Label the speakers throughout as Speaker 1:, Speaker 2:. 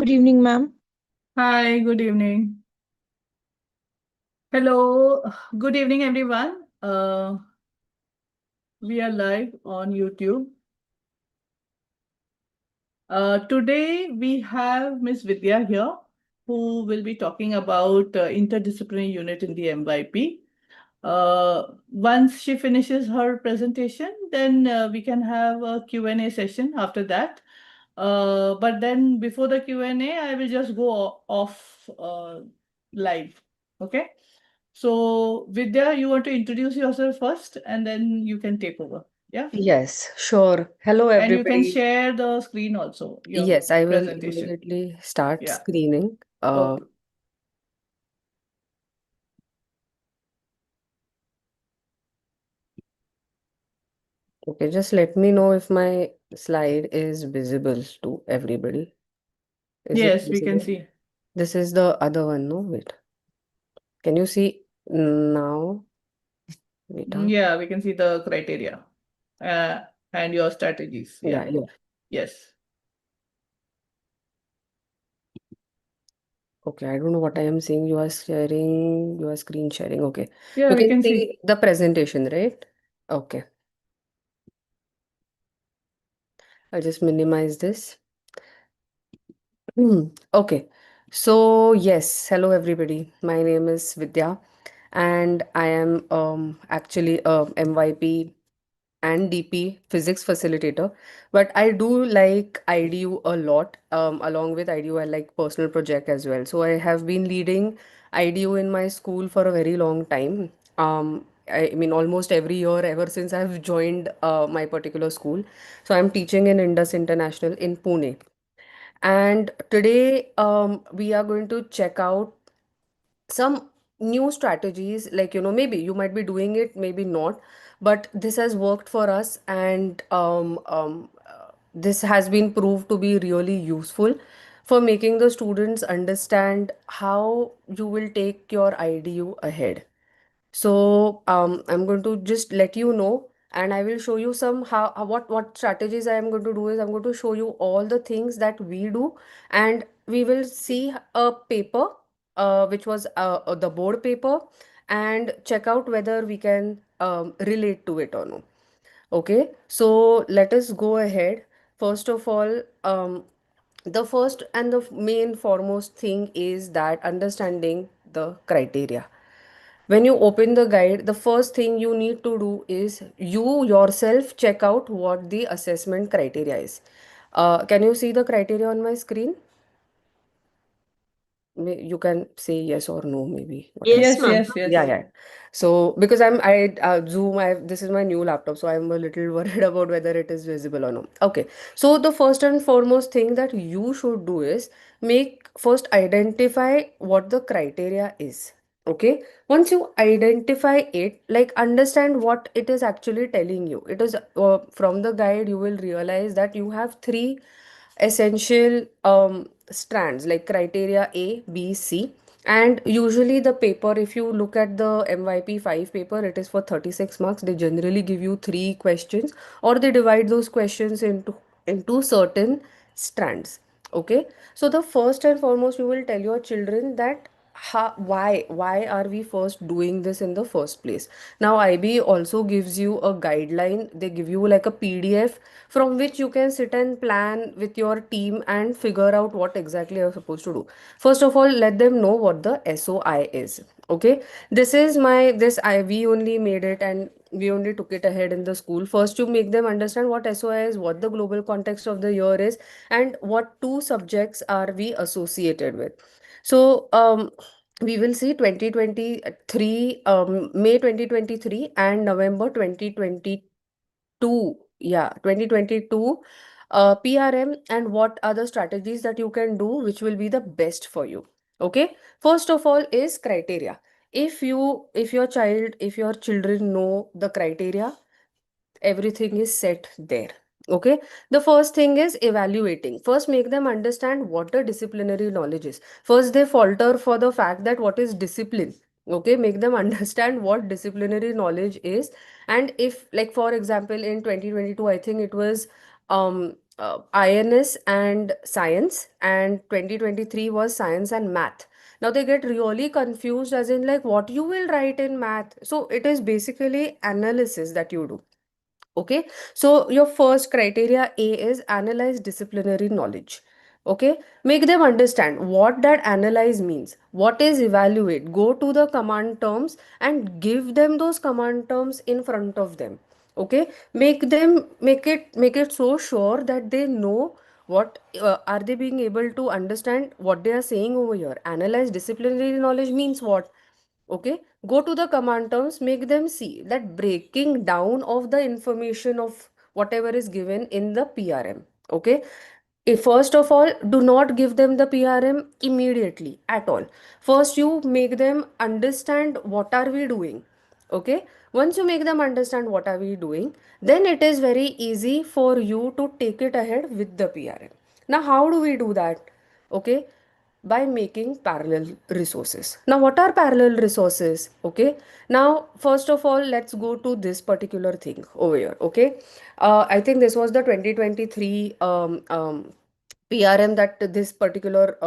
Speaker 1: Good evening, ma'am.
Speaker 2: Hi, good evening. Hello, good evening, everyone. We are live on YouTube. Today we have Miss Vidya here, who will be talking about interdisciplinary unit in the MYP. Once she finishes her presentation, then we can have a Q&A session after that. But then before the Q&A, I will just go off live. Okay. So, Vidya, you want to introduce yourself first and then you can take over. Yeah.
Speaker 3: Yes, sure. Hello,
Speaker 2: And you can
Speaker 3: everybody.
Speaker 2: share the screen also, your
Speaker 3: Yes, I will
Speaker 2: presentation.
Speaker 3: immediately start
Speaker 2: Yeah.
Speaker 3: screening.
Speaker 2: Okay.
Speaker 3: Okay, just let me know if my slide is visible to everybody. Is it
Speaker 2: Yes, we can
Speaker 3: visible?
Speaker 2: see.
Speaker 3: This is the other one, no? Wait. Can you see now? Wait, huh?
Speaker 2: Yeah, we can see the criteria uh, and your strategies.
Speaker 3: Yeah,
Speaker 2: Yeah.
Speaker 3: yeah.
Speaker 2: Yes.
Speaker 3: Okay, I don't know what I am seeing. You are sharing, you are screen sharing. Okay.
Speaker 2: Yeah,
Speaker 3: You
Speaker 2: we
Speaker 3: can
Speaker 2: can see.
Speaker 3: see the presentation, right? Okay. I'll just minimize this. Okay. So, yes, hello everybody. My name is Vidya and I am actually a MYP and DP physics facilitator. But I do like IDU a lot. Along with IDU, I like personal project as well. So I have been leading IDU in my school for a very long time. I mean, almost every year ever since I've joined my particular school. So I'm teaching in Indus International in Pune. And today we are going to check out some new strategies. Like, maybe you might be doing it, maybe not, but this has worked for us, and this has been proved to be really useful for making the students understand how you will take your IDU ahead. So I'm going to just let you know, and I will show you some what strategies I am going to do is I'm going to show you all the things that we do, and we will see a paper, which was the board paper, and check out whether we can relate to it or no. Okay, so let us go ahead. First of all, the first and the main foremost thing is that understanding the criteria. When you open the guide, the first thing you need to do is you yourself check out what the assessment criteria is. Can you see the criteria on my screen? You can say yes or no, maybe whatever.
Speaker 1: Yes,
Speaker 2: Yes,
Speaker 1: ma'am.
Speaker 2: yes,
Speaker 3: Yeah,
Speaker 2: yes.
Speaker 3: yeah. So because I Zoom, this is my new laptop, so I'm a little worried about whether it is visible or no. Okay. So the first and foremost thing that you should do is first identify what the criteria is. Okay. Once you identify it, like understand what it is actually telling you. It is from the guide you will realize that you have three essential strands, like criteria A, B, C. And usually the paper, if you look at the MYP 5 paper, it is for 36 marks. They generally give you three questions, or they divide those questions into certain strands. Okay, so the first and foremost you will tell your children that why are we first doing this in the first place. Now IB also gives you a guideline. They give you like a PDF from which you can sit and plan with your team and figure out what exactly you're supposed to do. First of all, let them know what the SOI is. Okay, this is my this I we only made it, and we only took it ahead in the school. First, to make them understand what SOI is, what the global context of the year is, and what two subjects are we associated with. So we will see 2023, May 2023 and November 2022. Yeah, 2022 PRM, and what are the strategies that you can do which will be the best for you. Okay, first of all is criteria. If your children know the criteria, everything is set there. Okay, the first thing is evaluating. First, make them understand what the disciplinary knowledge is. First, they falter for the fact that what is discipline. Okay, make them understand what disciplinary knowledge is. And if, like, for example, in 2022, I think it was INS and science, and 2023 was science and math. Now they get really confused, as in like what you will write in math. So it is basically analysis that you do. Okay, so your first criteria A is analyze disciplinary knowledge. Okay, make them understand what that analyze means. What is evaluate? Go to the command terms and give them those command terms in front of them. Okay, make it so sure that they know what are they being able to understand what they are saying over here. Analyze disciplinary knowledge means what? Okay, go to the command terms, make them see that breaking down of the information of whatever is given in the PRM. Okay, first of all, do not give them the PRM immediately at all. First you make them understand what are we doing. Okay, once you make them understand what are we doing, then it is very easy for you to take it ahead with the PRM. Now how do we do that? Okay, by making parallel resources. Now what are parallel resources? Okay, now first of all, let's go to this particular thing over here. Okay, I think this was the 2023 PRM that this particular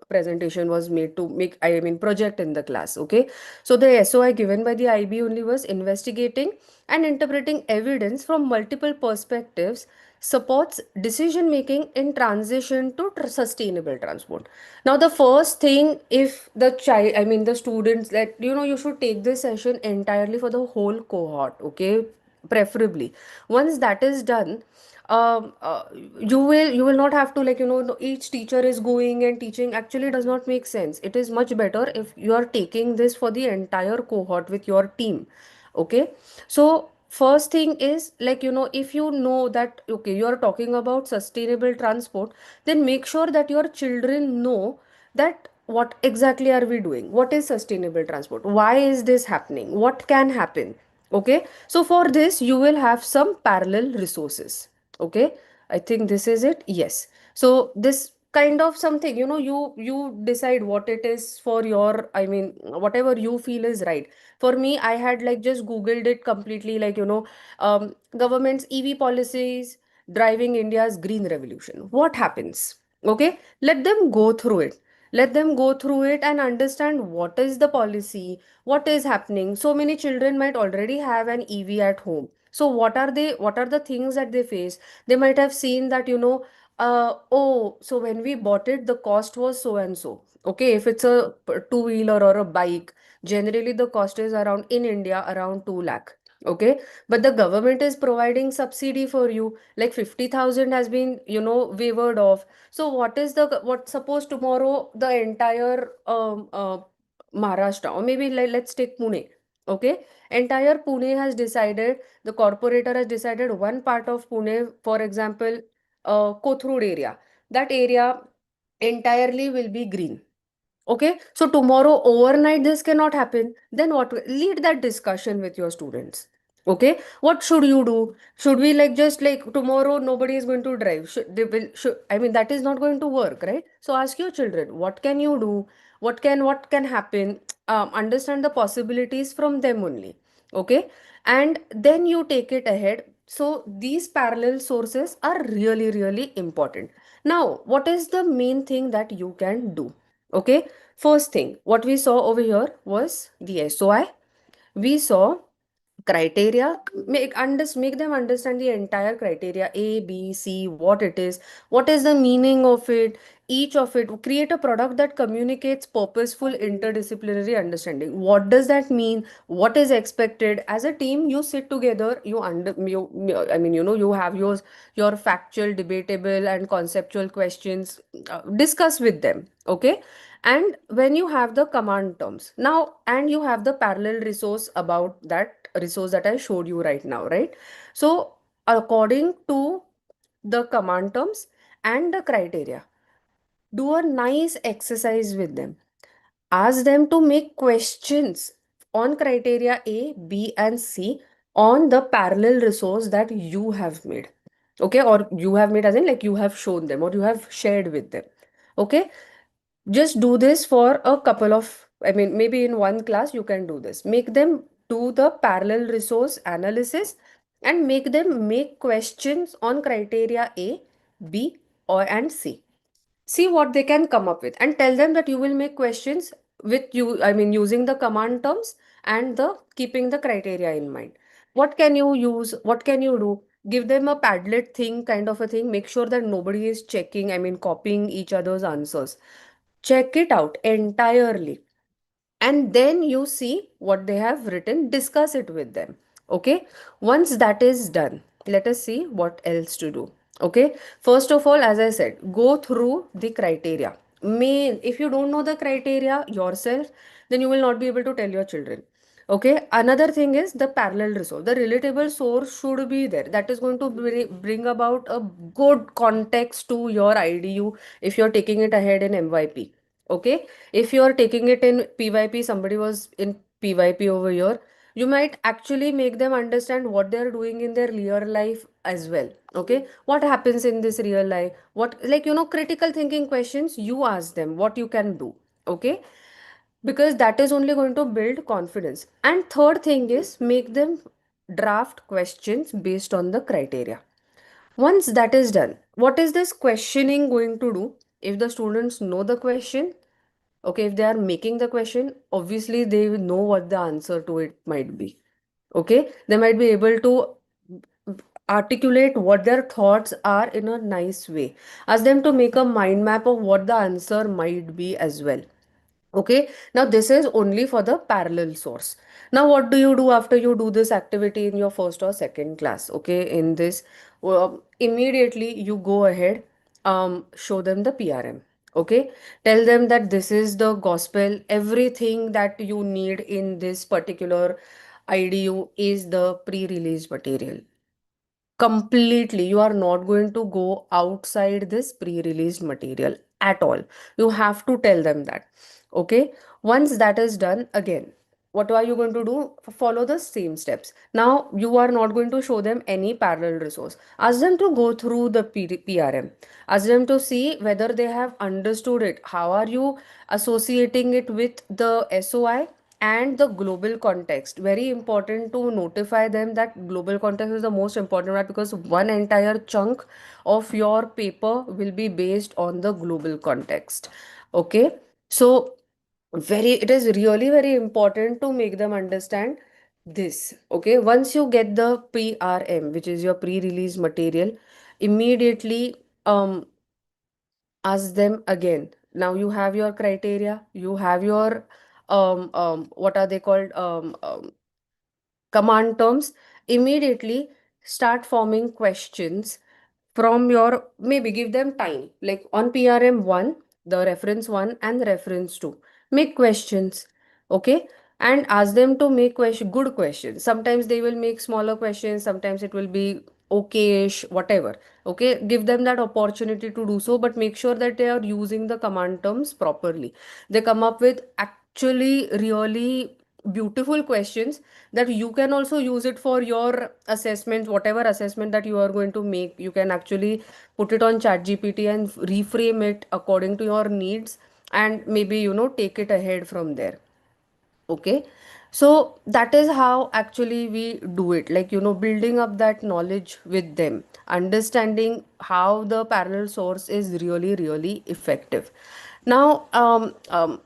Speaker 3: presentation was made to make, I mean, project in the class. Okay, so the SOI given by the IB only was investigating and interpreting evidence from multiple perspectives supports decision making in transition to sustainable transport. Now the first thing, if the child, I mean the students, that you should take this session entirely for the whole cohort. Okay, preferably once that is done, you will not have to, like, each teacher is going and teaching actually does not make sense. It is much better if you are taking this for the entire cohort with your team. Okay, so first thing is, like, if you know that okay, you are talking about sustainable transport, then make sure that your children know that what exactly are we doing, what is sustainable transport, why is this happening, what can happen. Okay, so for this you will have some parallel resources. Okay, I think this is it. Yes, so this kind of something, you decide what it is for your, I mean, whatever you feel is right. For me, I had like just googled it completely, like, government's EV policies driving India's green revolution, what happens. Okay, let them go through it. Let them go through it and understand what is the policy, what is happening. So many children might already have an EV at home. So what are the things that they face? They might have seen that, oh, so when we bought it, the cost was so and so. Okay, if it's a two-wheeler or a bike, generally the cost is around, in India, around 2 lakh. Okay, but the government is providing subsidy for you, like 50,000 has been, waived off. So what, suppose tomorrow the entire Maharashtra, or maybe let's take Pune. Okay, entire Pune has decided, the corporator has decided one part of Pune, for example, Kothurud area, that area entirely will be green. Okay, so tomorrow overnight this cannot happen. Then what? Lead that discussion with your students. Okay, what should you do? Should we, like, just like tomorrow nobody is going to drive? Should, I mean, that is not going to work, right? So ask your children, what can you do? What can happen? Understand the possibilities from them only. Okay, and then you take it ahead. So these parallel sources are really, really important. Now, what is the main thing that you can do? Okay, first thing, what we saw over here was the SOI. We saw criteria. Make them understand the entire criteria, A, B, C, what it is, what is the meaning of it, each of it. Create a product that communicates purposeful interdisciplinary understanding. What does that mean? What is expected? As a team, you sit together, I mean, you have your factual, debatable and conceptual questions, discuss with them. Okay, and when you have the command terms now, and you have the parallel resource, about that resource that I showed you right now, right? So according to the command terms and the criteria, do a nice exercise with them. Ask them to make questions on criteria A, B, and C on the parallel resource that you have made. Okay, or you have made, as in like you have shown them or you have shared with them. Okay, just do this for a couple of, I mean, maybe in one class you can do this. Make them do the parallel resource analysis and make them make questions on criteria A, B, or and C. See what they can come up with and tell them that you will make questions with you, I mean, using the command terms and the keeping the criteria in mind. What can you use? What can you do? Give them a Padlet thing, kind of a thing. Make sure that nobody is checking, I mean, copying each other's answers. Check it out entirely, and then you see what they have written, discuss it with them. Okay, once that is done, let us see what else to do. Okay, first of all, as I said, go through the criteria. Main, if you don't know the criteria yourself, then you will not be able to tell your children. Okay, another thing is the parallel resource. The relatable source should be there. That is going to bring about a good context to your IDU if you're taking it ahead in MYP. Okay, if you are taking it in PYP, somebody was in PYP over here, you might actually make them understand what they're doing in their real life as well. Okay, what happens in this real life? What, like, critical thinking questions, you ask them what you can do. Okay, because that is only going to build confidence. And third thing is, make them draft questions based on the criteria. Once that is done, what is this questioning going to do? If the students know the question, okay, if they are making the question, obviously they will know what the answer to it might be. Okay, they might be able to articulate what their thoughts are in a nice way. Ask them to make a mind map of what the answer might be as well. Okay, now this is only for the parallel source. Now what do you do after you do this activity in your first or second class? Okay, in this, immediately you go ahead, show them the PRM. Okay, tell them that this is the gospel, everything that you need in this particular IDU is the pre-released material. Completely, you are not going to go outside this pre-released material at all. You have to tell them that. Okay, once that is done, again, what are you going to do? Follow the same steps. Now you are not going to show them any parallel resource. Ask them to go through the PRM. Ask them to see whether they have understood it. How are you associating it with the SOI and the global context? Very important to notify them that global context is the most important one, because one entire chunk of your paper will be based on the global context. Okay, so very, it is really very important to make them understand this. Okay, once you get the PRM, which is your pre-release material, immediately ask them again. Now you have your criteria, you have your what are they called, command terms. Immediately start forming questions from your, maybe give them time, like on PRM 1, the reference 1 and the reference 2, make questions. Okay, and ask them to make good questions. Sometimes they will make smaller questions, sometimes it will be okayish, whatever. Okay, give them that opportunity to do so, but make sure that they are using the command terms properly. They come up with actually really beautiful questions that you can also use it for your assessment. Whatever assessment that you are going to make, you can actually put it on chat GPT and reframe it according to your needs, and maybe take it ahead from there. Okay, so that is how actually we do it, like building up that knowledge with them, understanding how the parallel source is really really effective. Now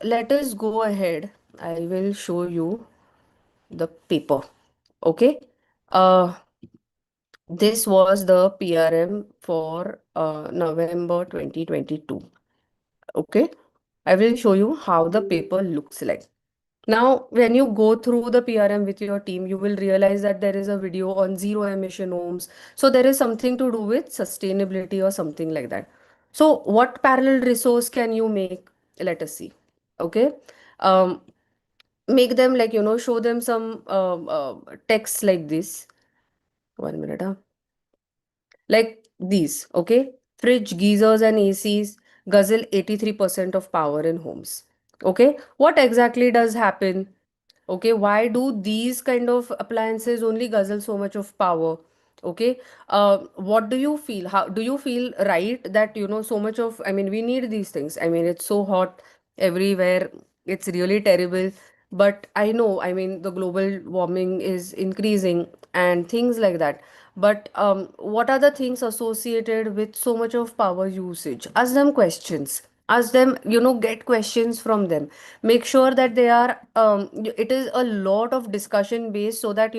Speaker 3: let us go ahead. I will show you the paper. Okay, uh this was the PRM for November 2022. Okay, I will show you how the paper looks like. Now, when you go through the PRM with your team, you will realize that there is a video on zero emission homes. So there is something to do with sustainability or something like that. So what parallel resource can you make? Let us see. Okay. Um, Make them, like, show them some text like this. 1 minute. Like these. Okay. Fridge, geysers, and ACs guzzle 83% of power in homes. Okay. What exactly does happen? Okay, why do these kind of appliances only guzzle so much of power? Okay, what do you feel? How do you feel, right, that so much of, I mean, we need these things. I mean, it's so hot everywhere. It's really terrible. But I know, I mean, the global warming is increasing and things like that. but what are the things associated with so much of power usage? Ask them questions. Ask them, get questions from them. Make sure that they are, it is a lot of discussion based, so that,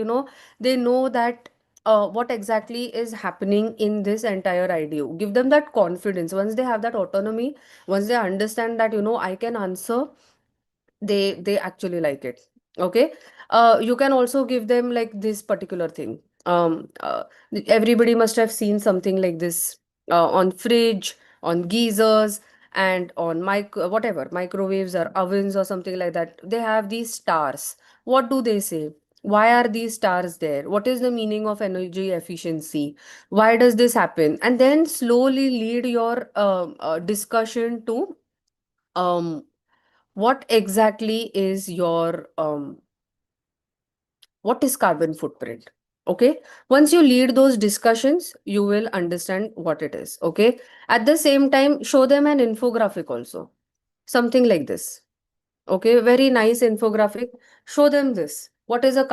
Speaker 3: they know that what exactly is happening in this entire idea. Give them that confidence. Once they have that autonomy, once they understand that, I can answer, they actually like it. Okay. You can also give them like this particular thing. Everybody must have seen something like this on fridge, on geysers, and on whatever microwaves or ovens or something like that. They have these stars. What do they say? Why are these stars there? What is the meaning of energy efficiency? Why does this happen? And then slowly lead your discussion to um what exactly is your what is carbon footprint. Okay, once you lead those discussions, you will understand what it is. Okay, at the same time, show them an infographic also, something like this. Okay, very nice infographic. Show them this. What is a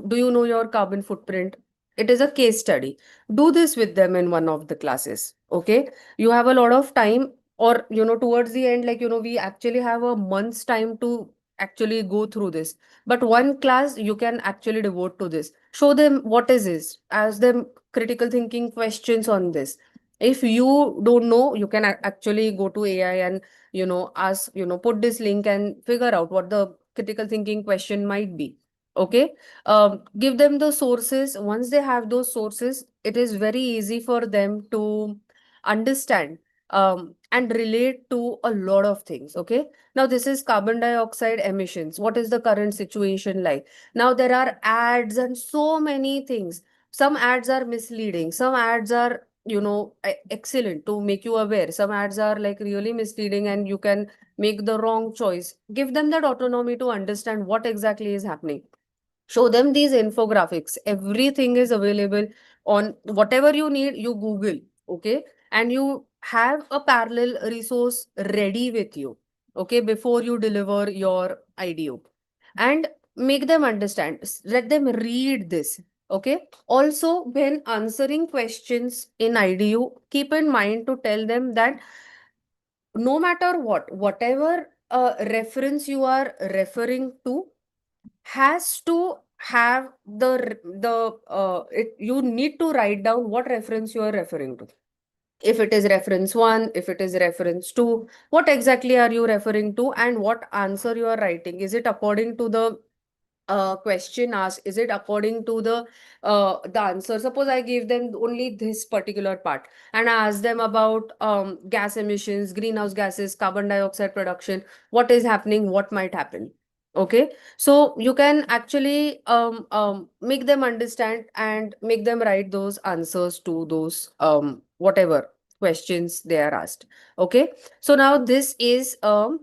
Speaker 3: do you know your carbon footprint? It is a case study. Do this with them in one of the classes. Okay, you have a lot of time, or towards the end, like we actually have a month's time to actually go through this. But one class you can actually devote to this. Show them what is this. Ask them critical thinking questions on this. If you don't know, you can actually go to AI and ask, put this link and figure out what the critical thinking question might be. Okay. Give them the sources. Once they have those sources, it is very easy for them to understand and relate to a lot of things. Okay. Now this is carbon dioxide emissions. What is the current situation like? Now there are ads and so many things. Some ads are misleading, some ads are excellent to make you aware, some ads are like really misleading and you can make the wrong choice. Give them that autonomy to understand what exactly is happening. Show them these infographics. Everything is available on whatever you need, you Google. Okay, and you have a parallel resource ready with you. Okay, before you deliver your idea, and make them understand. Let them read this. Okay, also when answering questions in IDU, keep in mind to tell them that no matter whatever reference you are referring to has to have you need to write down what reference you are referring to. If it is reference 1, if it is reference 2, what exactly are you referring to, and what answer you are writing? Is it according to the question asked? Is it according to the answer? Suppose I gave them only this particular part and I asked them about gas emissions, greenhouse gases, carbon dioxide production, what is happening, what might happen. Okay, so you can actually make them understand and make them write those answers to those whatever questions they are asked. Okay, so now this is um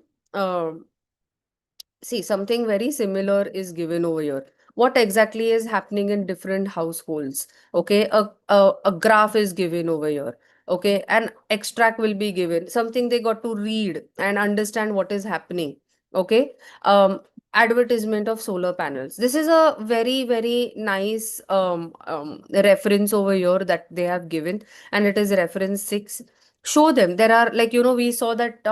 Speaker 3: see, something very similar is given over here. What exactly is happening in different households? Okay, a graph is given over here. Okay, an extract will be given. Something they got to read and understand what is happening. Okay, advertisement of solar panels. This is a very, very nice reference over here that they have given, and it is reference 6. Show them there are, like, we saw that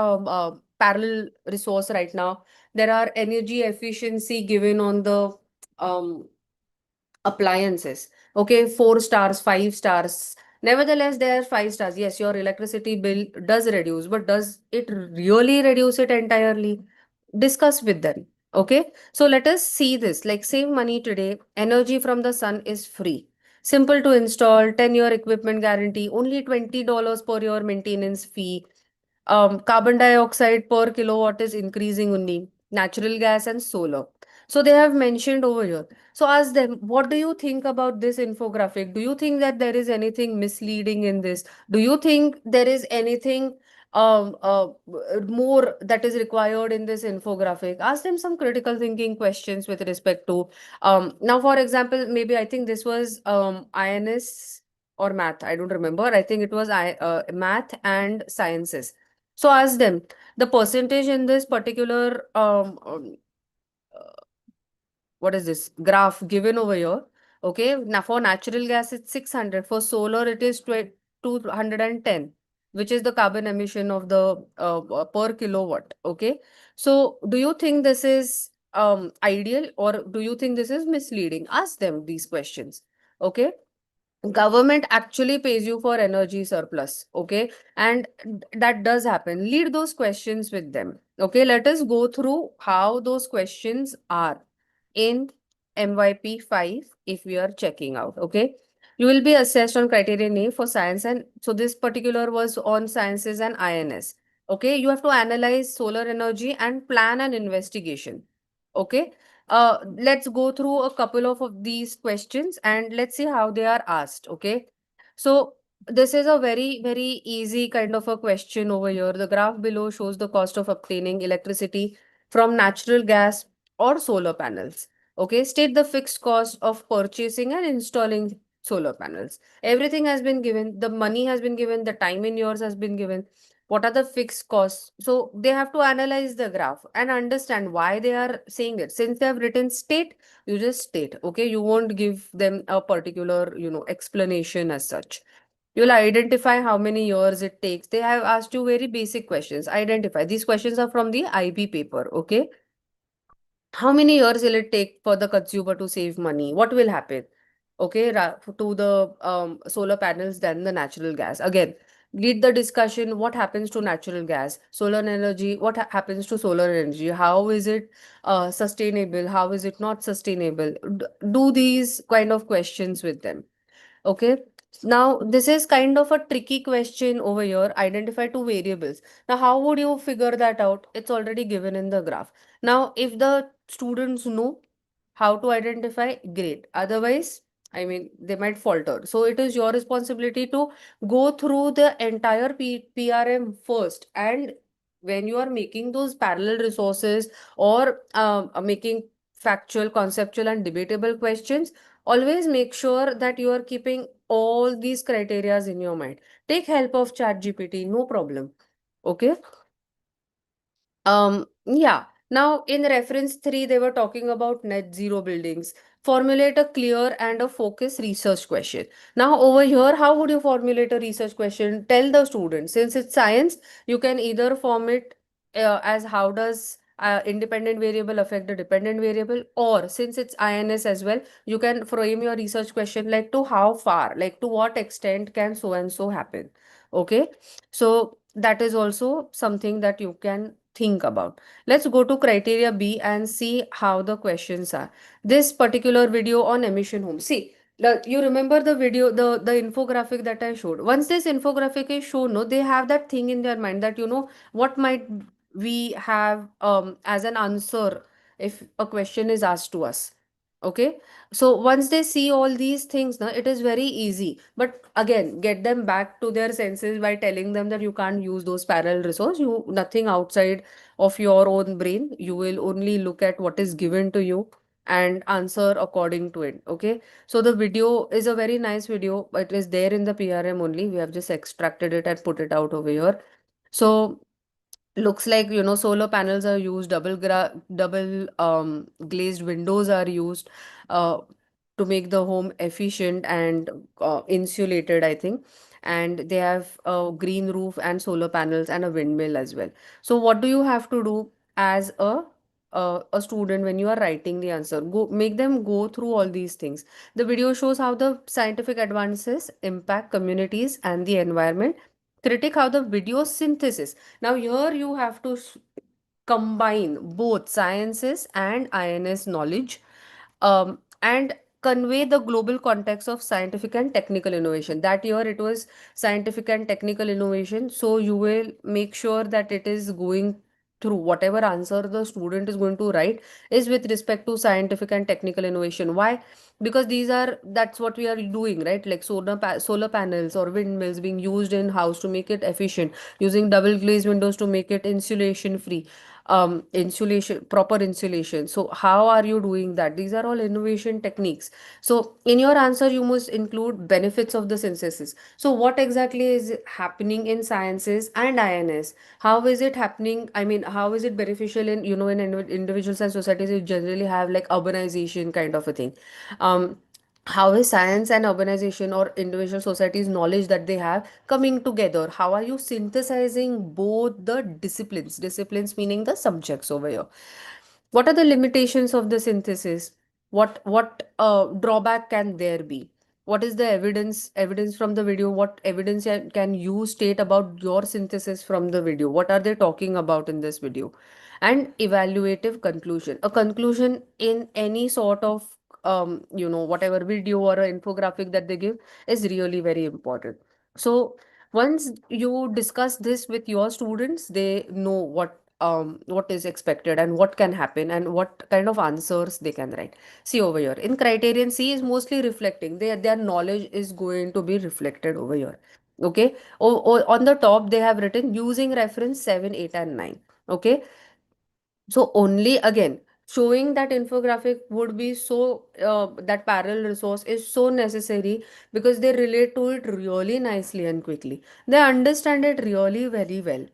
Speaker 3: parallel resource right now. There are energy efficiency given on the um, appliances. Okay, 4 stars, 5 stars. Nevertheless, there are 5 stars. Yes, your electricity bill does reduce, but does it really reduce it entirely? Discuss with them. Okay, so let us see this. Like, save money today. Energy from the sun is free. Simple to install, 10-year equipment guarantee, only $20 per year maintenance fee. Carbon dioxide per kilowatt is increasing only, natural gas and solar. So they have mentioned over here. So ask them, what do you think about this infographic? Do you think that there is anything misleading in this? Do you think there is anything more that is required in this infographic? Ask them some critical thinking questions with respect to now, for example, maybe I think this was INS or math. I don't remember. I think it was math and sciences. So ask them the percentage in this particular what is this graph given over here. Okay, now for natural gas it's 600, for solar it is 210, which is the carbon emission of the per kilowatt. Okay, so do you think this is ideal, or do you think this is misleading? Ask them these questions. Okay, government actually pays you for energy surplus. Okay, and that does happen. Lead those questions with them. Okay, let us go through how those questions are in MYP 5 if we are checking out. Okay, you will be assessed on criterion A for science, and so this particular was on sciences and INS. Okay, you have to analyze solar energy and plan an investigation. Okay, let's go through a couple of these questions and let's see how they are asked. Okay, so this is a very, very easy kind of a question over here. The graph below shows the cost of obtaining electricity from natural gas or solar panels. Okay, state the fixed cost of purchasing and installing solar panels. Everything has been given, the money has been given, the time in yours has been given. What are the fixed costs? So they have to analyze the graph and understand why they are saying it. Since they have written state, you just state. Okay, you won't give them a particular, explanation as such. You'll identify how many years it takes. They have asked you very basic questions. Identify. These questions are from the IB paper. Okay, how many years will it take for the consumer to save money? What will happen? Okay, to the solar panels than the natural gas. Again, lead the discussion. What happens to natural gas? Solar energy. What happens to solar energy? How is it sustainable? How is it not sustainable? Do these kind of questions with them. Okay. Now, this is kind of a tricky question over here. Identify two variables. Now, how would you figure that out? It's already given in the graph. Now, if the students know how to identify, great. Otherwise, I mean, they might falter. So, it is your responsibility to go through the entire PRM first. And when you are making those parallel resources or making factual, conceptual, and debatable questions, always make sure that you are keeping all these criterias in your mind. Take help of ChatGPT, no problem. Okay. Yeah. Now, in reference 3, they were talking about net zero buildings. Formulate a clear and a focused research question. Now, over here, how would you formulate a research question? Tell the student, since it's science, you can either form it as how does independent variable affect the dependent variable, or since it's INS as well, you can frame your research question like to how far, like to what extent can so and so happen. Okay. So, that is also something that you can think about. Let's go to criteria B and see how the questions are. This particular video on emission home. See, you remember the video, the infographic that I showed. Once this infographic is shown, no, they have that thing in their mind that what might we have as an answer if a question is asked to us. Okay, so once they see all these things, now it is very easy. But again, get them back to their senses by telling them that you can't use those parallel resource. You nothing outside of your own brain. You will only look at what is given to you and answer according to it. Okay, so the video is a very nice video. It is there in the PRM only. We have just extracted it and put it out over here. So looks like solar panels are used, double glazed windows are used uh, to make the home efficient and insulated, I think. And they have a green roof and solar panels and a windmill as well. So what do you have to do as a student when you are writing the answer? Go make them go through all these things. The video shows how the scientific advances impact communities and the environment. Critic how the video synthesis. Now here you have to combine both sciences and INS knowledge, and convey the global context of scientific and technical innovation. That year it was scientific and technical innovation. So you will make sure that it is going through whatever answer the student is going to write is with respect to scientific and technical innovation. Why? Because that's what we are doing, right? Like solar panels or windmills being used in house to make it efficient, using double glazed windows to make it insulation free, insulation, proper insulation. So how are you doing that? These are all innovation techniques. So in your answer you must include benefits of the synthesis. So what exactly is happening in sciences and INS? How is it happening? I mean, how is it beneficial in individuals and societies who generally have like urbanization kind of a thing? um how is science and urbanization or individual societies knowledge that they have coming together? How are you synthesizing both the disciplines meaning the subjects over here? What are the limitations of the synthesis? What drawback can there be? What is the evidence from the video? What evidence can you state about your synthesis from the video? What are they talking about in this video? And evaluative conclusion, a conclusion in any sort of whatever video or an infographic that they give is really very important. So once you discuss this with your students, they know what is expected and what can happen and what kind of answers they can write. See over here, in criterion C is mostly reflecting, their knowledge is going to be reflected over here. Okay. On the top they have written using reference 7, 8 and 9. Okay. So only again showing that infographic would be so that parallel resource is so necessary because they relate to it really nicely and quickly. They understand it really very well.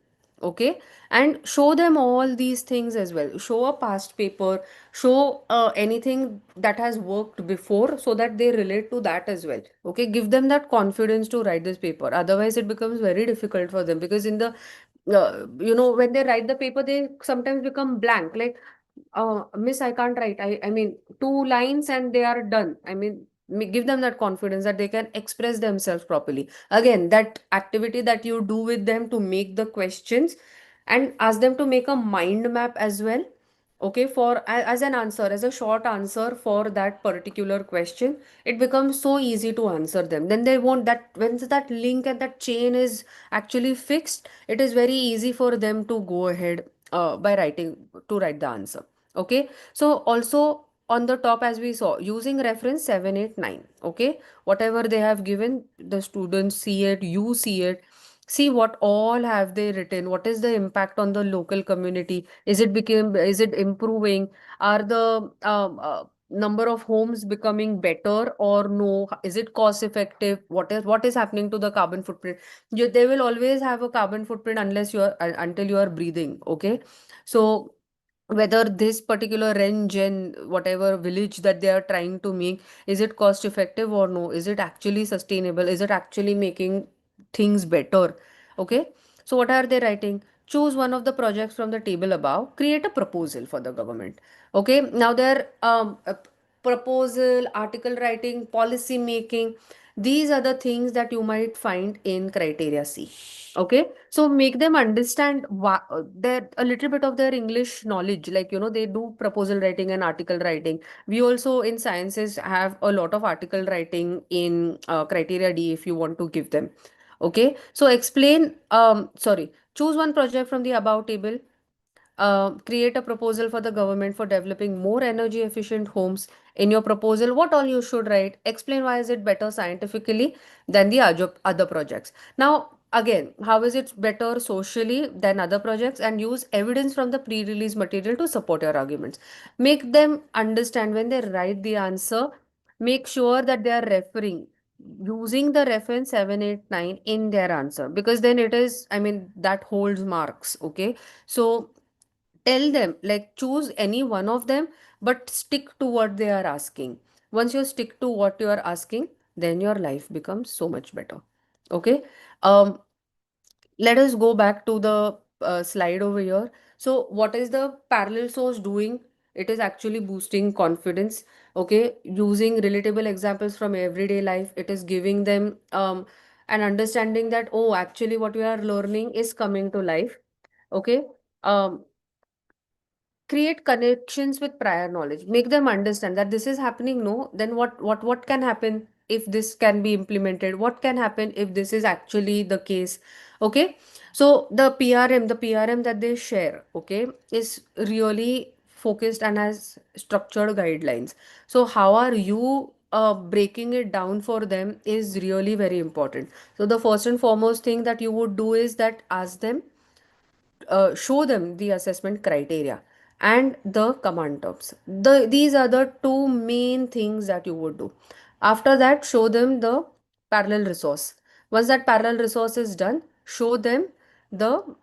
Speaker 3: Okay, and show them all these things as well. Show a past paper, show anything that has worked before so that they relate to that as well. Okay, give them that confidence to write this paper. Otherwise, it becomes very difficult for them because in the when they write the paper they sometimes become blank, like miss, I can't write. I mean, two lines and they are done. I mean, give them that confidence that they can express themselves properly. Again, that activity that you do with them to make the questions and ask them to make a mind map as well. Okay, for as an answer, as a short answer for that particular question, it becomes so easy to answer them. Then they won't that once that link and that chain is actually fixed, it is very easy for them to go ahead by writing to write the answer. Okay, so also on the top as we saw using reference 7, 8, 9. Okay, whatever they have given, the students see it, you see it, see what all have they written, what is the impact on the local community, is it improving, are the number of homes becoming better or no, is it cost effective, what is happening to the carbon footprint. They will always have a carbon footprint unless you are until you are breathing. Okay, so whether this particular range and whatever village that they are trying to make, is it cost effective or no, is it actually sustainable, is it actually making things better. Okay, so what are they writing? Choose one of the projects from the table above, create a proposal for the government. Okay, now their proposal, article writing, policy making, these are the things that you might find in criteria C. Okay, so make them understand their a little bit of their English knowledge, like they do proposal writing and article writing. We also in sciences have a lot of article writing in criteria D if you want to give them. Okay, so explain sorry, choose one project from the above table, create a proposal for the government for developing more energy efficient homes. In your proposal, what all you should write, explain why is it better scientifically than the other projects. Now again, how is it better socially than other projects, and use evidence from the pre-release material to support your arguments. Make them understand when they write the answer, make sure that they are referring using the reference 7, 8, 9 in their answer, because then it is, I mean, that holds marks. Okay, so tell them, like, choose any one of them, but stick to what they are asking. Once you stick to what you are asking, then your life becomes so much better. Okay, um let us go back to the slide over here. So what is the parallel source doing? It is actually boosting confidence. Okay, using relatable examples from everyday life, it is giving them an understanding that, oh, actually what we are learning is coming to life. Okay, um create connections with prior knowledge, make them understand that this is happening. No, then what can happen if this can be implemented, what can happen if this is actually the case. Okay, so the prm that they share, okay, is really focused and has structured guidelines. So how are you breaking it down for them is really very important. So the first and foremost thing that you would do is that ask them, show them the assessment criteria and the command terms. These are the two main things that you would do. After that, show them the parallel resource. Once that parallel resource is done, show them the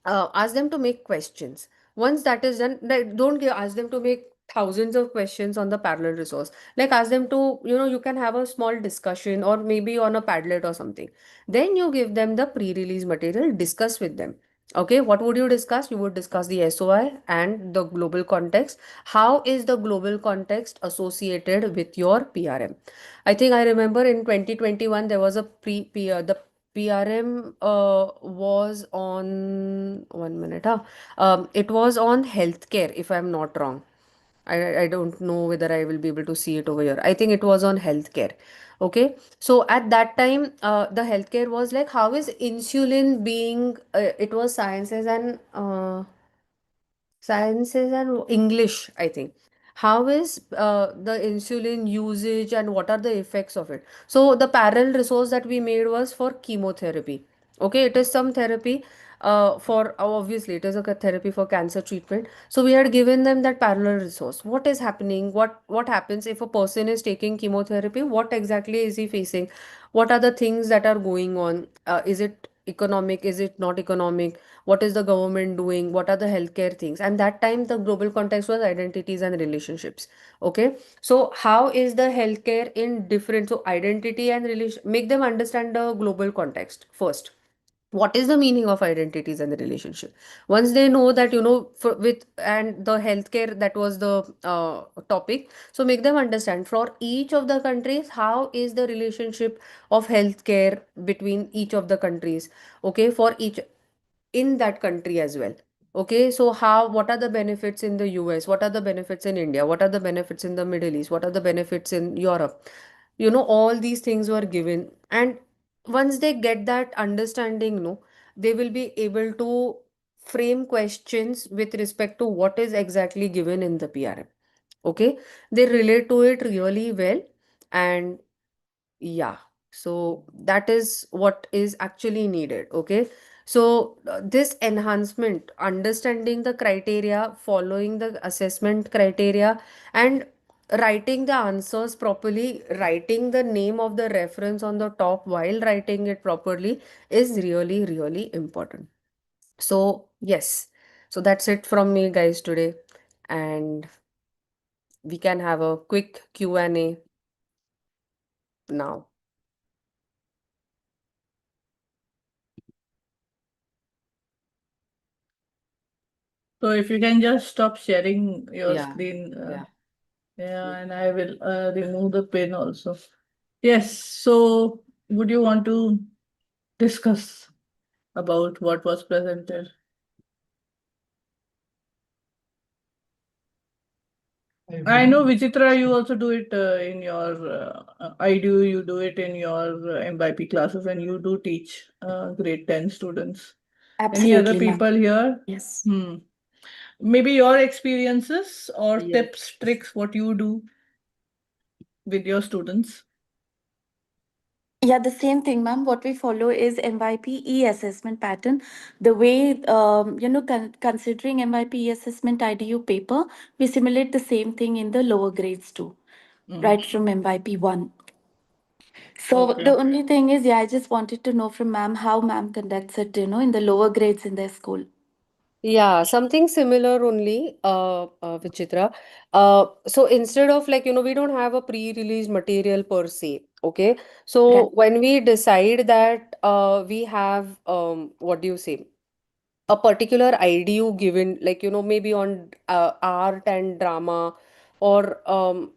Speaker 3: ask them to make questions. Once that is done, don't ask them to make thousands of questions on the parallel resource. Like ask them to, you can have a small discussion or maybe on a Padlet or something. Then you give them the pre-release material, discuss with them. Okay, what would you discuss? You would discuss the SOI and the global context. How is the global context associated with your PRM? I think I remember in 2021 there was a the PRM was on 1 minute. It was on healthcare, if I'm not wrong. I don't know whether I will be able to see it over here. I think it was on healthcare. Okay. So at that time, the healthcare was like, how is insulin being, it was sciences and English, I think. How is the insulin usage and what are the effects of it? So the parallel resource that we made was for chemotherapy. Okay, it is some therapy for obviously it is a therapy for cancer treatment. So we had given them that parallel resource. What is happening? What happens if a person is taking chemotherapy? What exactly is he facing? What are the things that are going on? Is it economic? Is it not economic? What is the government doing? What are the healthcare things? And that time the global context was identities and relationships. Okay, so how is the healthcare in different, so identity and relation, make them understand the global context first. What is the meaning of identities and the relationship? Once they know that, for with and the healthcare, that was the topic. So make them understand for each of the countries how is the relationship of healthcare between each of the countries. Okay, for each in that country as well. Okay, so what are the benefits in the US? What are the benefits in India? What are the benefits in the Middle East? What are the benefits in Europe? All these things were given. And once they get that understanding, no, they will be able to frame questions with respect to what is exactly given in the PRM. Okay, they relate to it really well. And yeah, so that is what is actually needed. Okay, so this enhancement, understanding the criteria, following the assessment criteria, and writing the answers properly, writing the name of the reference on the top while writing it properly is really, really important. So, yes, so that's it from me, guys, today. And we can have a quick Q&A now.
Speaker 2: So if you can just stop sharing your
Speaker 3: Yeah,
Speaker 2: screen,
Speaker 3: yeah.
Speaker 2: yeah, and I will remove the pin also. Yes. So would you want to discuss about what was presented? I know Vichitra, you also do it in your, you do it in your MYP classes and you do teach grade 10 students. Any other
Speaker 1: Absolutely, ma'am.
Speaker 2: people here?
Speaker 1: Yes.
Speaker 2: Hmm. Maybe your experiences or
Speaker 3: Yes.
Speaker 2: tips, tricks, what you do with your students.
Speaker 1: Yeah, the same thing, ma'am. What we follow is MYP assessment pattern. The way, considering MYP assessment IDU paper, we simulate the same thing in the lower grades too,
Speaker 2: Mm.
Speaker 1: right from MYP 1. So
Speaker 2: Okay.
Speaker 1: the only thing is, yeah, I just wanted to know from ma'am how ma'am conducts it, in the lower grades in their school.
Speaker 3: Yeah, something similar only, Vichitra. So instead of like, we don't have a pre-release material per se. Okay.
Speaker 1: Right.
Speaker 3: So when we decide that we have what do you say? A particular idea given, like, maybe on art and drama or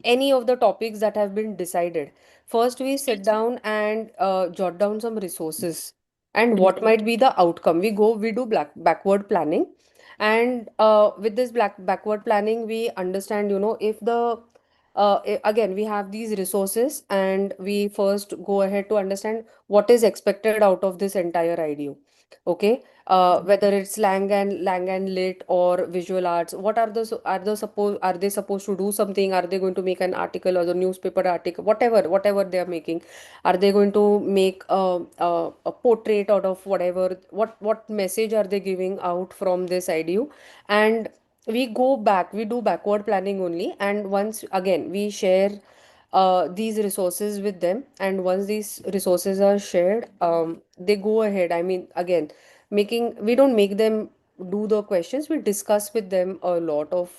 Speaker 3: any of the topics that have been decided. First, we sit down and jot down some resources and what might be the outcome. We do backward planning. And with this backward planning, we understand, if the again, we have these resources and we first go ahead to understand what is expected out of this entire idea. Okay, whether it's lang and lit or visual arts, what are are they supposed to do something? Are they going to make an article or the newspaper article, whatever they are making? Are they going to make a portrait out of whatever? What message are they giving out from this idea? And we do backward planning only, and once again we share these resources with them, and once these resources are shared, they go ahead, I mean, again, making we don't make them do the questions, we discuss with them a lot of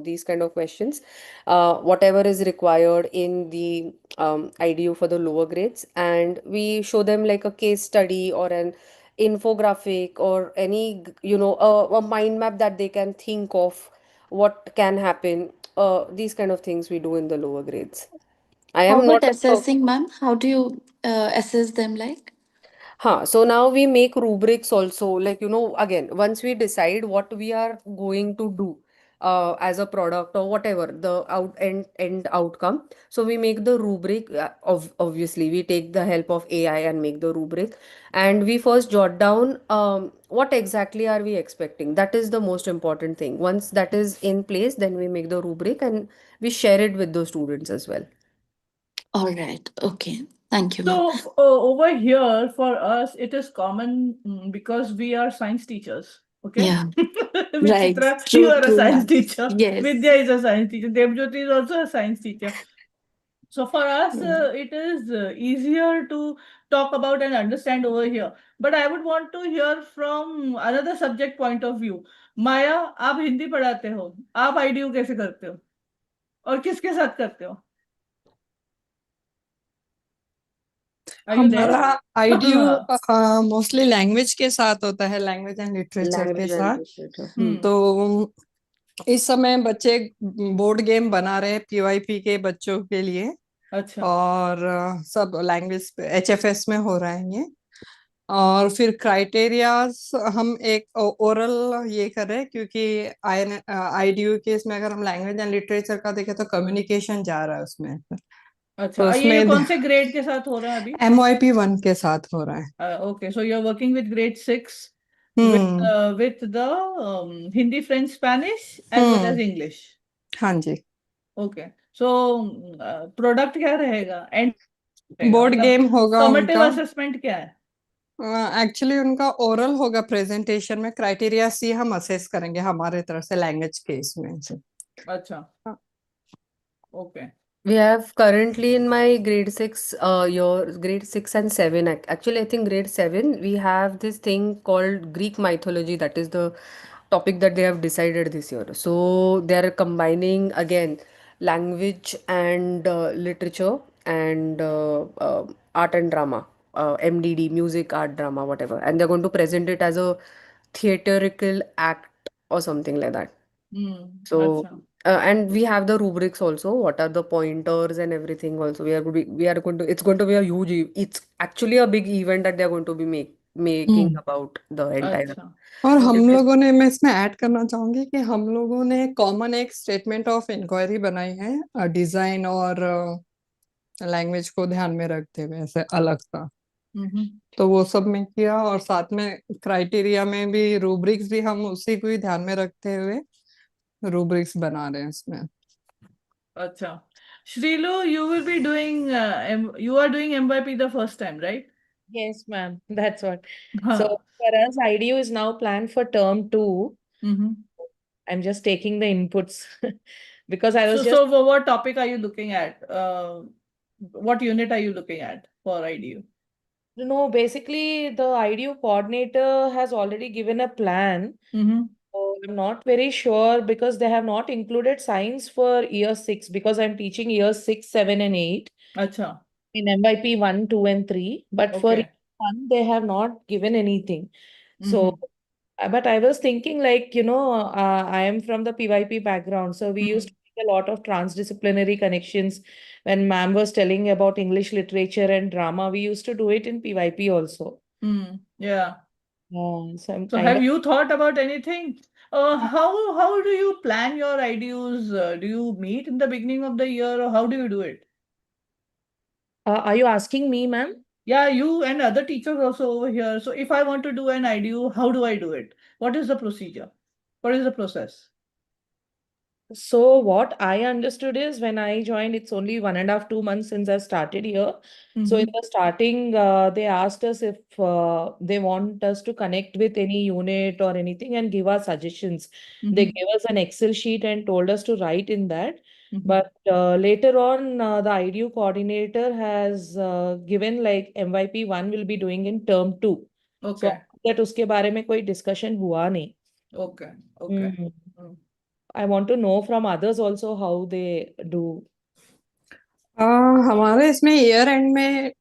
Speaker 3: these kind of questions, whatever is required in the IDU for the lower grades, and we show them like a case study or an infographic or any, a mind map that they can think of what can happen. These kind of things we do in the lower grades. I
Speaker 1: How
Speaker 3: am
Speaker 1: about
Speaker 3: not a
Speaker 1: assessing, ma'am? How do you assess them like?
Speaker 3: so now we make rubrics also, like, again, once we decide what we are going to do as a product or whatever the end outcome, so we make the rubric. Obviously, we take the help of AI and make the rubric, and we first jot down what exactly are we expecting. That is the most important thing. Once that is in place, then we make the rubric and we share it with the students as well.
Speaker 1: All right. Okay. Thank you, ma'am.
Speaker 2: So over here for us, it is common because we are science teachers. Okay,
Speaker 1: Yeah.
Speaker 2: with
Speaker 1: Right.
Speaker 2: Chitra, you
Speaker 1: True,
Speaker 2: are a
Speaker 1: true,
Speaker 2: science
Speaker 1: ma'am.
Speaker 2: teacher.
Speaker 1: Yes.
Speaker 2: Vidya is a science teacher. Devjyoti is also a science teacher. So for us,
Speaker 1: Mm.
Speaker 2: it is easier to talk about and understand over here. But I would want to hear from another subject point of view. Maya, आप हिंदी पढ़ाते हो, आप आईडीयू कैसे करते हो और किसके साथ करते हो? Are you there?
Speaker 4: हमारा आईडीयू
Speaker 2: हाँ.
Speaker 4: मोस्टली लैंग्वेज के साथ होता है, लैंग्वेज एंड लिटरेचर के
Speaker 3: Language and
Speaker 4: साथ।
Speaker 3: literature.
Speaker 2: हम्म.
Speaker 4: तो इस समय बच्चे बोर्ड गेम बना रहे हैं पीवाईपी के बच्चों के लिए,
Speaker 2: अच्छा.
Speaker 4: और सब लैंग्वेज एचएफएस में हो रहा है ये। और फिर क्राइटेरियाज हम एक ओरल ये कर रहे हैं, क्योंकि आईडीयू के इसमें अगर हम लैंग्वेज एंड लिटरेचर का देखें तो कम्युनिकेशन जा रहा है उसमें। तो
Speaker 2: अच्छा, ये
Speaker 4: उसमें
Speaker 2: कौन से ग्रेड के साथ हो रहा है अभी?
Speaker 4: MYP 1 के साथ हो रहा है।
Speaker 2: Okay, so you're working with grade 6
Speaker 4: hmm
Speaker 2: with the Hindi, French, Spanish as well as English.
Speaker 4: हाँ जी।
Speaker 2: Okay, so प्रोडक्ट क्या रहेगा एंड रहेगा,
Speaker 4: बोर्ड
Speaker 2: मतलब
Speaker 4: गेम होगा
Speaker 2: फॉर्मेटिव
Speaker 4: उनका।
Speaker 2: असेसमेंट क्या है?
Speaker 4: एक्चुअली उनका ओरल होगा प्रेजेंटेशन में, क्राइटेरिया सी हम असेस करेंगे हमारे तरफ से लैंग्वेज के इसमें से।
Speaker 2: अच्छा. Okay.
Speaker 3: We have currently in my grade 6, your grade 6 and 7. Actually, I think grade 7, we have this thing called Greek mythology. That is the topic that they have decided this year. So they are combining again language and literature and art and drama, MDD, music, art, drama, whatever. And they're going to present it as a theatrical act or something like that. So,
Speaker 2: अच्छा.
Speaker 3: and we have the rubrics also. What are the pointers and everything also. We are going to, it's going to be a huge, it's actually a big event that they're going to be making
Speaker 4: hmm
Speaker 3: about the entire.
Speaker 2: अच्छा.
Speaker 4: और हम
Speaker 2: Okay.
Speaker 4: लोगों ने, मैं इसमें add करना चाहूंगी कि हम लोगों ने कॉमन एक स्टेटमेंट ऑफ इंक्वायरी बनाई है डिजाइन और लैंग्वेज को ध्यान में रखते हुए, ऐसे अलग सा।
Speaker 2: हम्म.
Speaker 4: तो वो सब में किया, और साथ में क्राइटेरिया में भी रूब्रिक्स भी हम उसी को ही ध्यान में रखते हुए रूब्रिक्स बना रहे हैं इसमें।
Speaker 2: अच्छा. Shrilu, you will be doing you are doing MYP the first time, right?
Speaker 5: Yes, ma'am. That's what. So
Speaker 2: हाँ.
Speaker 5: for us, IDU is now planned for term 2.
Speaker 2: Mm-hmm.
Speaker 5: I'm just taking the inputs because I was
Speaker 2: So,
Speaker 5: just
Speaker 2: what topic are you looking at? What unit are you looking at for IDU?
Speaker 5: no, basically the IDU coordinator has already given a plan.
Speaker 2: Mm-hmm.
Speaker 5: So I'm not very sure because they have not included science for year 6 because I'm teaching year 6, 7, and 8
Speaker 2: अच्छा.
Speaker 5: in MYP 1, 2, and 3. But for year
Speaker 2: Okay.
Speaker 5: 1, they have not given anything.
Speaker 2: Mm-hmm.
Speaker 5: So but I was thinking, like, I am from the PYP background. So we used to make a lot of transdisciplinary connections. When ma'am was telling about English literature and drama, we used to do it in PYP also.
Speaker 2: Yeah.
Speaker 5: So I'm
Speaker 2: So
Speaker 5: kind
Speaker 2: have
Speaker 5: of.
Speaker 2: you thought about anything? How do you plan your IDUs? Do you meet in the beginning of the year, or how do you do it?
Speaker 5: Are you asking me, ma'am?
Speaker 2: Yeah, you and other teachers also over here. So if I want to do an IDU, how do I do it? What is the procedure? What is the process?
Speaker 5: So what I understood is when I joined, it's only 1.5, 2 months since I started here. So in
Speaker 2: Mm-hmm.
Speaker 5: the starting, they asked us if they want us to connect with any unit or anything and give us suggestions. They
Speaker 2: Mm-hmm.
Speaker 5: gave us an Excel sheet and told us to write in that.
Speaker 2: Mm-hmm.
Speaker 5: But later on, the IDU coordinator has given like MYP 1 will be doing in term 2. So
Speaker 2: Okay.
Speaker 5: that उसके बारे में कोई discussion हुआ नहीं.
Speaker 2: Okay. Okay.
Speaker 5: Mm.
Speaker 2: Mm.
Speaker 5: I want to know from others also how they do.
Speaker 4: हमारे इसमें year and में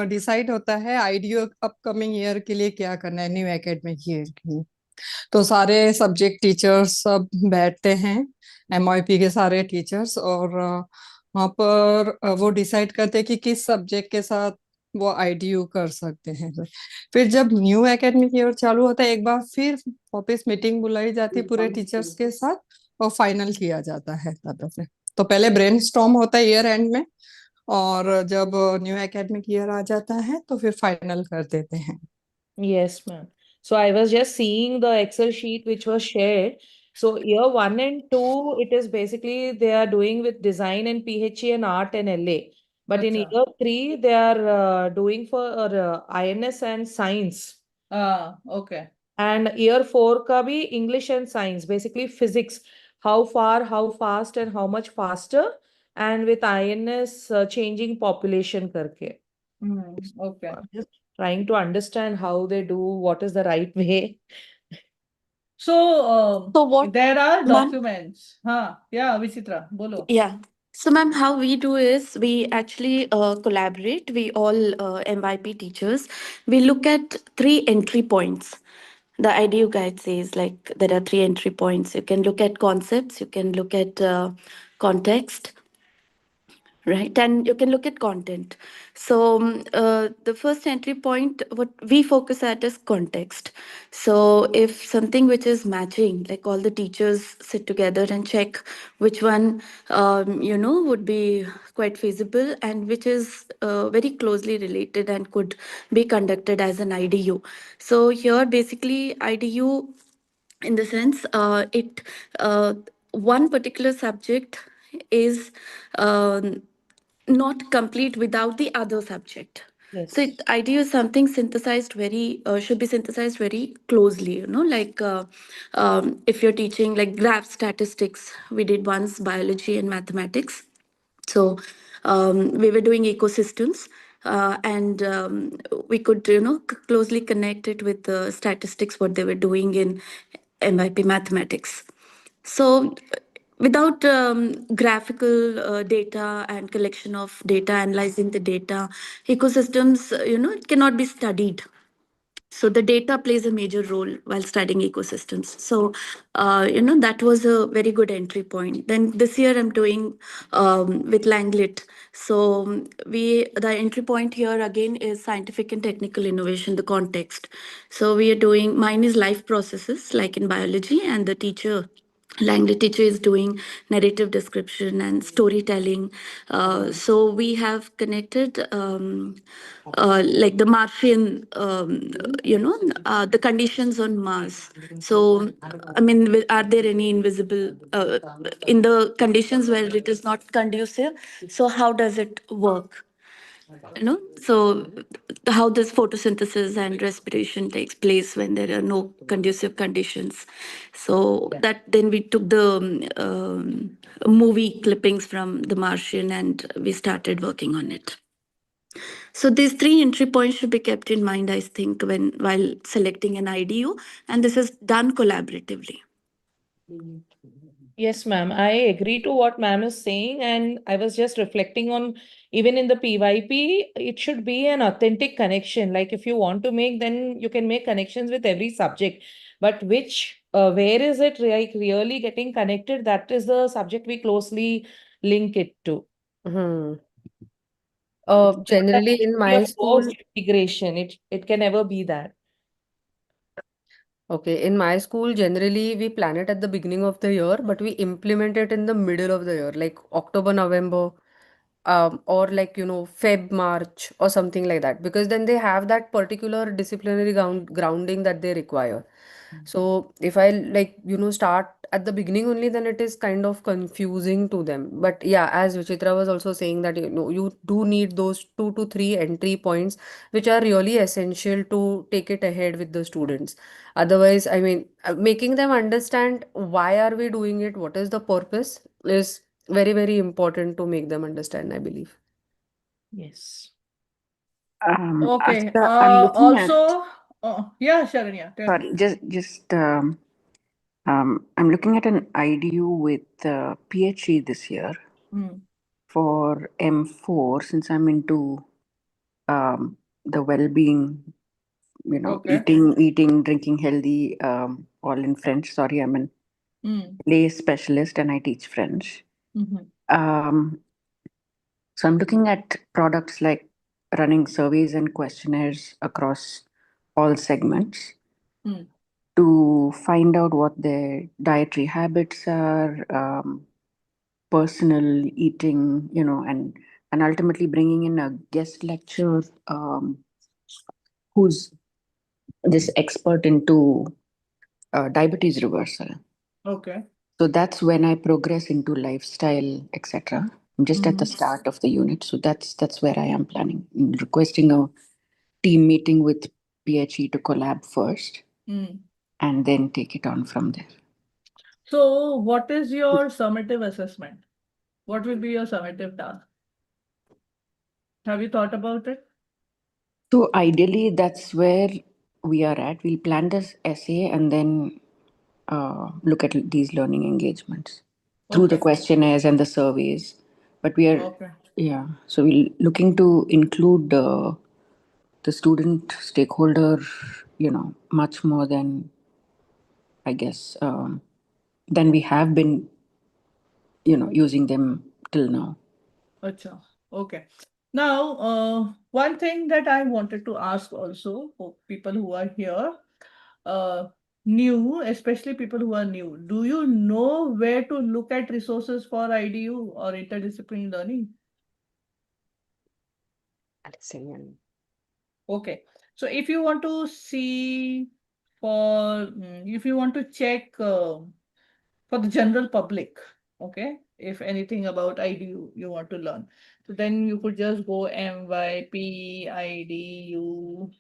Speaker 4: decide होता है आईडियो अपकमिंग ईयर के लिए क्या करना है, न्यू एकेडमिक ईयर के लिए। तो सारे सब्जेक्ट टीचर्स सब बैठते हैं, एमवाईपी के सारे टीचर्स, और वहाँ पर वो डिसाइड करते हैं कि किस सब्जेक्ट के साथ वो आईडीयू कर सकते हैं। फिर जब न्यू एकेडमिक ईयर चालू होता है, एक बार फिर वापस मीटिंग बुलाई जाती है पूरे टीचर्स के साथ, और फाइनल किया जाता है तब से। तो पहले ब्रेनस्टॉर्म होता है ईयर एंड में, और जब न्यू एकेडमिक ईयर आ जाता है तो फिर फाइनल कर देते हैं।
Speaker 5: Yes, ma'am. So I was just seeing the Excel sheet which was shared. So year 1 and 2, it is basically they are doing with design and PHE and art and LA. But in
Speaker 2: Acha.
Speaker 5: year 3, they are doing for INS and science.
Speaker 2: Okay.
Speaker 5: And year 4 ka bhi English and science, basically physics. How far, how fast, and how much faster. And with INS changing population karke.
Speaker 2: Okay.
Speaker 5: I'm just trying to understand how they do, what is the right way.
Speaker 2: So,
Speaker 1: So what,
Speaker 2: there are
Speaker 1: ma'am?
Speaker 2: documents. Yeah, Vichitra, bolo.
Speaker 1: Yeah. So, ma'am, how we do is we actually collaborate. We all MYP teachers. We look at three entry points. The IDU guide says like there are three entry points. You can look at concepts. You can look at context, right? And you can look at content. So the first entry point, what we focus at is context. So if something which is matching, like all the teachers sit together and check which one would be quite feasible and which is very closely related and could be conducted as an IDU. So here basically IDU, in the sense it one particular subject is not complete without the other subject. So
Speaker 5: Yes.
Speaker 1: it, idea is something synthesized very should be synthesized very closely, like if you're teaching like graph statistics, we did once biology and mathematics. So we were doing ecosystems, and we could closely connect it with the statistics what they were doing in MYP mathematics. So without graphical data and collection of data, analyzing the data, ecosystems, it cannot be studied. So the data plays a major role while studying ecosystems. So that was a very good entry point. Then this year I'm doing with Langlit. So we the entry point here again is scientific and technical innovation, the context. So we are doing, mine is life processes like in biology, and the teacher, language teacher, is doing narrative description and storytelling. So we have connected like the Martian, the conditions on Mars. So, I mean, are there any invisible, in the conditions where it is not conducive? So, how does it work? So how this photosynthesis and respiration takes place when there are no conducive conditions. So that then we took the movie clippings from The Martian and we started working on it. So these three entry points should be kept in mind, I think, when while selecting an IDU, and this is done collaboratively.
Speaker 5: Yes, ma'am. I agree to what ma'am is saying, and I was just reflecting on even in the PYP, it should be an authentic connection. Like if you want to make, then you can make connections with every subject. But where is it like really getting connected? That is the subject we closely link it to.
Speaker 3: Hmm.
Speaker 5: Not that
Speaker 3: Generally,
Speaker 5: it
Speaker 3: in
Speaker 5: should be a
Speaker 3: my
Speaker 5: forced
Speaker 3: school,
Speaker 5: integration. It can never be that.
Speaker 3: okay, in my school, generally we plan it at the beginning of the year, but we implement it in the middle of the year, like October, November, or like, Feb, March, or something like that, because then they have that particular disciplinary grounding that they require. So if I like, start at the beginning only, then it is kind of confusing to them. But yeah, as Vichitra was also saying that, you do need those 2 to 3 entry points, which are really essential to take it ahead with the students. Otherwise, I mean, making them understand why are we doing it, what is the purpose, is very, very important to make them understand, I believe.
Speaker 5: Yes.
Speaker 2: Okay.
Speaker 6: Ashita, I'm looking at,
Speaker 2: Also, yeah, Sharanya, tell me.
Speaker 6: sorry, just I'm looking at an IDU with PhD this year
Speaker 2: Hmm.
Speaker 6: for M4 since I'm into the well-being,
Speaker 2: Okay.
Speaker 6: eating, drinking healthy, all in French. Sorry, I'm an
Speaker 2: Hmm.
Speaker 6: lay specialist and I teach French.
Speaker 2: Mm-hmm.
Speaker 6: Um, so I'm looking at products like running surveys and questionnaires across all segments
Speaker 2: Hmm.
Speaker 6: to find out what their dietary habits are, personal eating, and ultimately bringing in a guest lecturer who's this expert into diabetes reversal.
Speaker 2: Okay.
Speaker 6: So that's when I progress into lifestyle, etc. I'm just at the
Speaker 2: Mm-hmm.
Speaker 6: start of the unit, so that's where I am planning, requesting a team meeting with PHE to collab first,
Speaker 2: Hmm.
Speaker 6: and then take it on from there.
Speaker 2: So, what is your summative assessment? What will be your summative task? Have you thought about it?
Speaker 6: So ideally, that's where we are at. We'll plan this essay and then look at these learning engagements through the
Speaker 2: Okay.
Speaker 6: questionnaires and the surveys. But we are,
Speaker 2: Okay.
Speaker 6: yeah, so we're looking to include the student stakeholder, much more than, I guess, than we have been, using them till now.
Speaker 2: Acha. Okay. Now, one thing that I wanted to ask also for people who are here, uh, new, especially people who are new, do you know where to look at resources for IDU or interdisciplinary learning? Okay. So if you want to see if you want to check for the general public, okay, if anything about IDU you want to learn, so then you could just go MYP IDU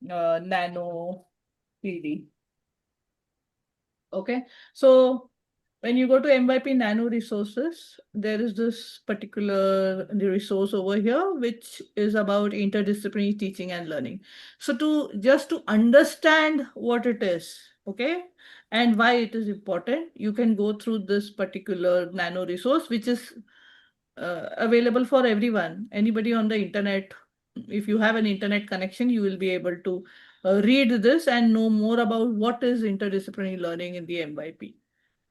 Speaker 2: Nano PD. Okay, so when you go to MYP Nano Resources, there is this particular resource over here, which is about interdisciplinary teaching and learning. So to understand what it is, okay, and why it is important, you can go through this particular Nano resource, which is available for everyone, anybody on the internet. If you have an internet connection, you will be able to read this and know more about what is interdisciplinary learning in the MYP.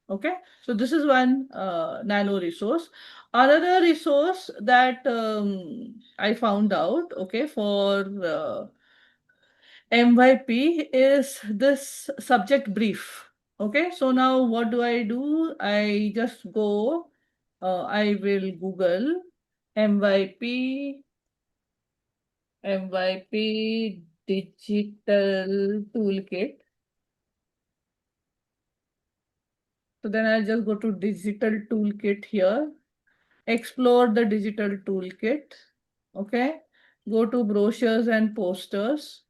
Speaker 2: Okay, so this is one nano resource. Another resource that I found out, okay, for MYP is this subject brief. Okay, so now what do? I just go, I will Google MYP, MYP digital toolkit. So then I'll just go to digital toolkit here, explore the digital toolkit. Okay, go to brochures and posters.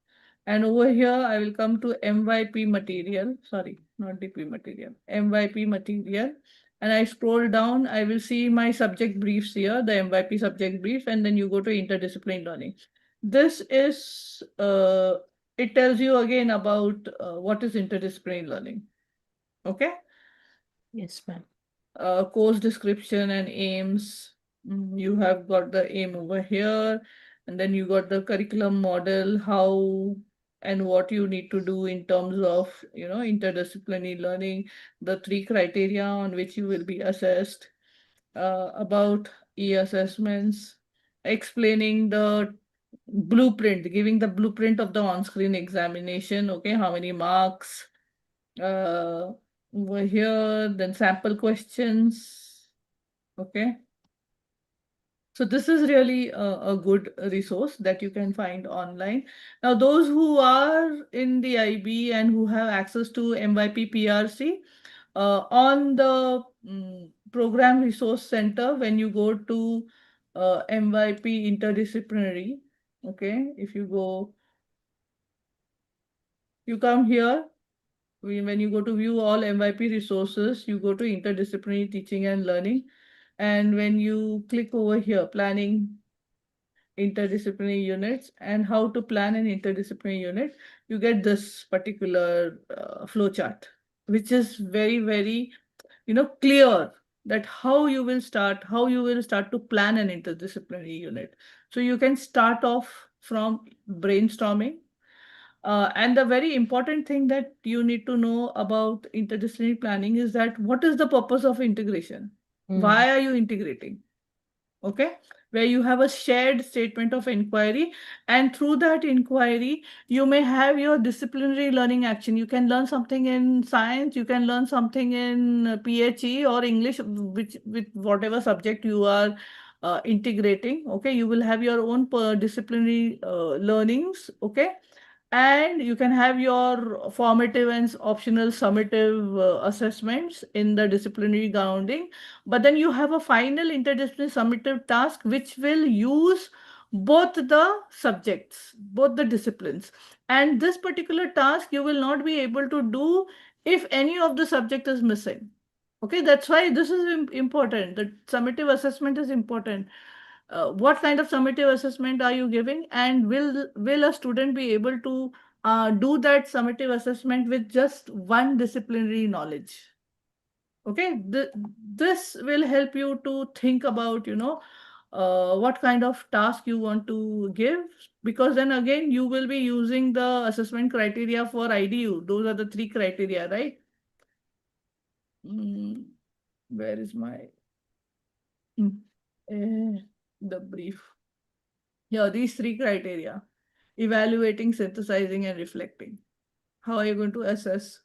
Speaker 2: And over here, I will come to MYP material. Sorry, not DP material, MYP material. And I scroll down, I will see my subject briefs here, the MYP subject brief, and then you go to interdisciplinary learning. This is, it tells you again about what is interdisciplinary learning. Okay.
Speaker 5: Yes, ma'am.
Speaker 2: Course description and aims. You have got the aim over here, and then you got the curriculum model, how and what you need to do in terms of interdisciplinary learning, the three criteria on which you will be assessed, about e-assessments, explaining the blueprint, giving the blueprint of the on-screen examination. Okay, how many marks, uh, over here, then sample questions. Okay. So this is really a good resource that you can find online. Now, those who are in the IB and who have access to MYP PRC, on the program resource center, when you go to MYP interdisciplinary, okay, if you go, you come here, when you go to view all MYP resources, you go to interdisciplinary teaching and learning. And when you click over here, planning interdisciplinary units and how to plan an interdisciplinary unit, you get this particular flow chart. which is very, very, clear, that how you will start to plan an interdisciplinary unit. So you can start off from brainstorming. And the very important thing that you need to know about interdisciplinary planning is that what is the purpose of integration? Why are you integrating? Okay, where you have a shared statement of inquiry, and through that inquiry you may have your disciplinary learning action. You can learn something in science, you can learn something in PHE or English, which with whatever subject you are integrating. Okay, you will have your own disciplinary learnings. Okay, and you can have your formative and optional summative assessments in the disciplinary grounding. But then you have a final interdisciplinary summative task which will use both the subjects, both the disciplines. And this particular task you will not be able to do if any of the subject is missing. Okay, that's why this is important. The summative assessment is important. What kind of summative assessment are you giving, and will a student be able to do that summative assessment with just one disciplinary knowledge? Okay, this will help you to think about, what kind of task you want to give, because then again you will be using the assessment criteria for IDU. Those are the three criteria, right? Where is my the brief? Yeah, these three criteria: evaluating, synthesizing, and reflecting. How are you going to assess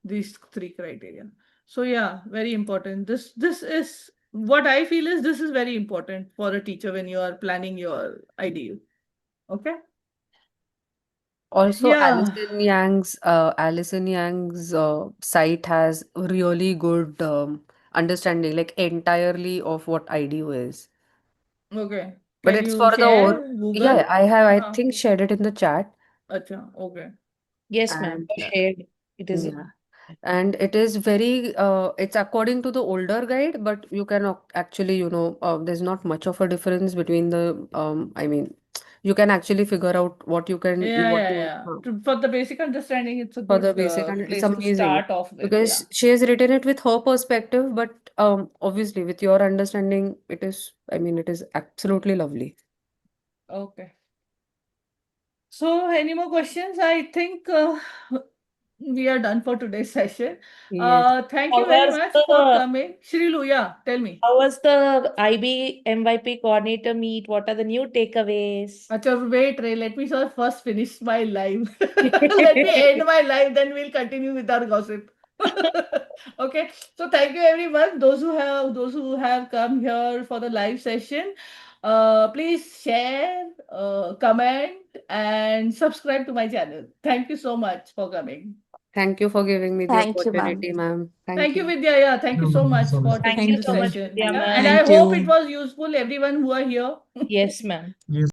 Speaker 2: these three criteria? So yeah, very important. This is what I feel is this is very important for a teacher when you are planning your IDU. Okay.
Speaker 3: Also,
Speaker 2: Yeah.
Speaker 3: Alison Yang's site has really good understanding, like entirely of what IDU is.
Speaker 2: Okay.
Speaker 3: But
Speaker 2: Can
Speaker 3: it's
Speaker 2: you
Speaker 3: for the
Speaker 2: share
Speaker 3: yeah,
Speaker 2: Google?
Speaker 3: I
Speaker 2: Uh,
Speaker 3: think shared it in the chat.
Speaker 2: Acha, okay.
Speaker 5: Yes, ma'am.
Speaker 3: And
Speaker 5: Shared. It is.
Speaker 3: yeah, and it is very it's according to the older guide, but you can actually, there's not much of a difference between the I mean, you can actually figure out what you can
Speaker 2: Yeah,
Speaker 3: what
Speaker 2: yeah,
Speaker 3: you
Speaker 2: yeah. For the basic understanding, it's a
Speaker 3: for the
Speaker 2: good
Speaker 3: basic, and it's
Speaker 2: place to
Speaker 3: amazing
Speaker 2: start off with. Yeah.
Speaker 3: because she has written it with her perspective, but obviously with your understanding, it is, I mean, it is absolutely lovely.
Speaker 2: Okay. So, any more questions? I think we are done for today's session.
Speaker 3: Yes.
Speaker 2: Thank
Speaker 5: How
Speaker 2: you very
Speaker 5: was
Speaker 2: much for
Speaker 5: the
Speaker 2: coming. Shrilu, yeah, tell me.
Speaker 5: how was the IB MYP coordinator meet? What are the new takeaways?
Speaker 2: Acha, wait, Ray, let me first finish my live. Let me end my live, then we'll continue with our gossip. Okay. So thank you everyone. Those who have come here for the live session. Please share, comment, and subscribe to my channel. Thank you so much for coming.
Speaker 3: Thank you for giving me the
Speaker 1: Thank you, ma'am.
Speaker 3: opportunity, ma'am. Thank
Speaker 2: Thank you,
Speaker 3: you.
Speaker 2: Vidya. Yeah, thank you
Speaker 4: No,
Speaker 2: so
Speaker 4: no,
Speaker 2: much
Speaker 4: so
Speaker 2: for
Speaker 4: much.
Speaker 2: taking
Speaker 5: Thank you
Speaker 2: this
Speaker 5: so
Speaker 4: Thank
Speaker 5: much,
Speaker 4: you.
Speaker 2: session.
Speaker 5: Vidya,
Speaker 2: Yeah,
Speaker 5: ma'am.
Speaker 2: and I
Speaker 4: Thank
Speaker 2: hope it
Speaker 4: you.
Speaker 2: was useful everyone who are here.
Speaker 5: Yes, ma'am.
Speaker 4: Yes.